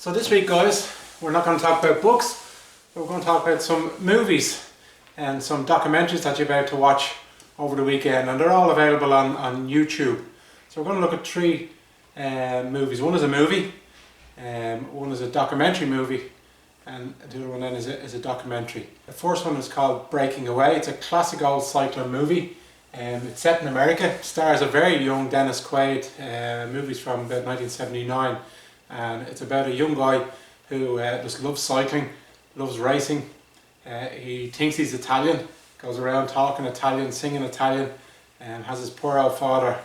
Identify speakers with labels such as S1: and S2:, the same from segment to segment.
S1: So this week, guys, we're not going to talk about books, but we're going to talk about some movies and some documentaries that you're about to watch over the weekend, and they're all available on YouTube. So we're going to look at three movies. One is a movie, one is a documentary movie, and the other one then is a documentary. The first one is called Breaking Away. It's a classic old cycling movie. It's set in America. It stars a very young Dennis Quaid. Movie's from about 1979, and it's about a young guy who just loves cycling, loves racing. He thinks he's Italian, goes around talking Italian, singing Italian, and has his poor old father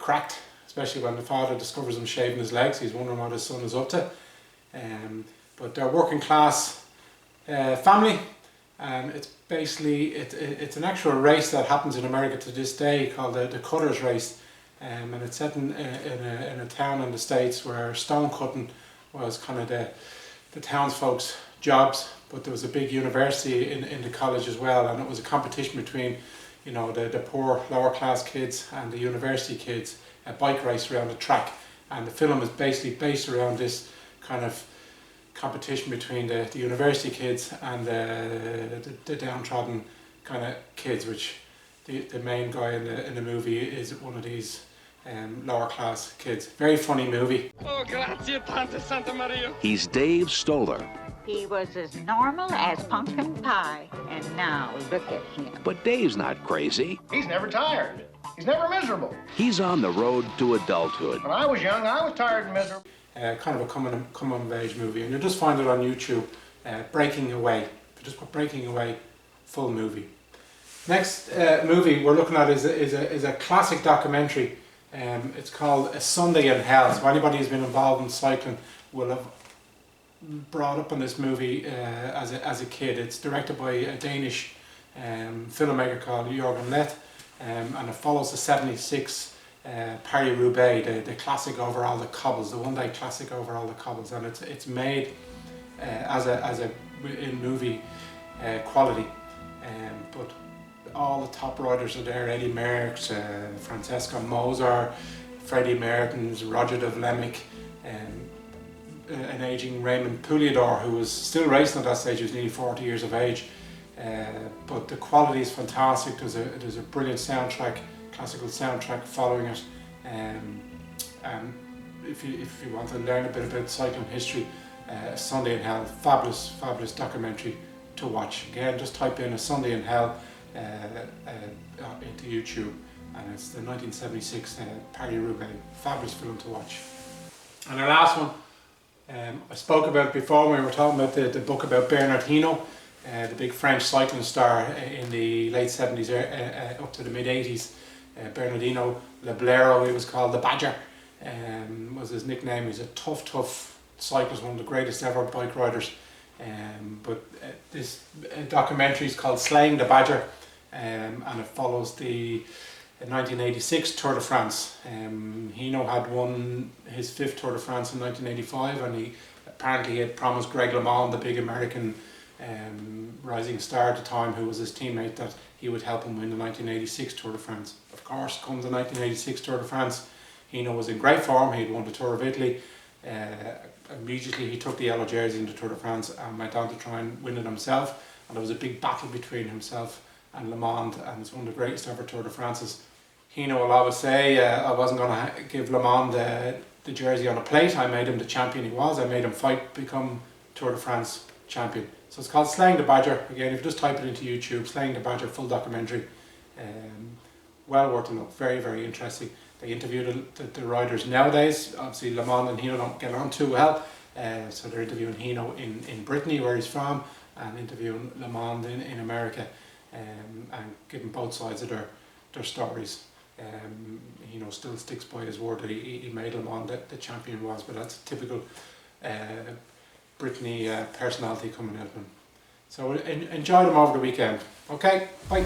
S1: cracked, especially when the father discovers him shaving his legs. He's wondering what his son is up to. But they're a working class family, and it's basically it's an actual race that happens in America to this day called the Cutters Race, and it's set in a town in the States where stone cutting was kind of the townsfolk's jobs. But there was a big university in the college as well, and it was a competition between, you know, the poor lower class kids and the university kids, a bike race around the track. And the film is basically based around this kind of competition between the university kids and the downtrodden kind of kids, which the main guy in the movie is one of these lower class kids. Very funny movie.
S2: Oh, grazie, Tante Santa Maria.
S3: He's Dave Stoller.
S4: He was as normal as pumpkin pie, and now look at him.
S3: But Dave's not crazy.
S5: He's never tired. He's never miserable.
S3: He's on the road to adulthood.
S5: When I was young, I was tired and miserable.
S1: Kind of a come-of-age movie, and you'll just find it on YouTube. Breaking Away. If you just put Breaking Away, full movie. Next movie we're looking at is a classic documentary. It's called A Sunday in Hell. So anybody who's been involved in cycling will have brought up on this movie as a kid. It's directed by a Danish filmmaker called Jørgen Leth, and it follows the 76 Paris-Roubaix, the classic over all the cobbles, the one-day classic over all the cobbles, and it's made in movie quality, but all the top riders are there: Eddie Merckx, Francesco Moser, Freddie Mertens, Roger de Vlaming, an aging Raymond Pouliador, who was still racing at that stage. He was nearly 40 years of age, but the quality is fantastic. There's a brilliant soundtrack, classical soundtrack following it, and if you want to learn a bit about cycling history, A Sunday in Hell, fabulous documentary to watch. Again, just type in A Sunday in Hell into YouTube, and it's the 1976 Paris-Roubaix. Fabulous film to watch. And our last one, I spoke about it before when we were talking about the book about Bernard Hinault, the big French cycling star in the late 70s up to the mid 80s. Bernard Hinault, Le Blaireau, he was called, the Badger, was his nickname. He's a tough cyclist, one of the greatest ever bike riders. But this documentary is called Slang Divider, and it follows the 1986 Tour de France. Hinault had won his 5th Tour de France in 1985, and he apparently had promised Greg LeMond, the big American rising star at the time, who was his teammate, that he would help him win the 1986 Tour de France. Of course, comes the 1986 Tour de France, Hinault was in great form. He'd won the Tour of Italy. Immediately he took the yellow jersey in the Tour de France and went on to try and win it himself, and there was a big battle between himself and LeMond, and it's one of the greatest ever Tour de France's. Hinault will always say, I wasn't going to give LeMond the jersey on a plate. I made him the champion he was. I made him fight, become Tour de France champion. So it's called Slang Divider. Again, if you just type it into YouTube, Slang Divider, full documentary. Well worth a look. Very interesting. They interview the riders nowadays. Obviously LeMond and Hinault don't get on too well, so they're interviewing Hinault in Brittany, where he's from, and interviewing LeMond in America, and giving both sides of their stories. Hinault still sticks by his word that he made LeMond the champion was, but that's a typical Brittany personality coming out of him. So enjoy them over the weekend. Okay, bye.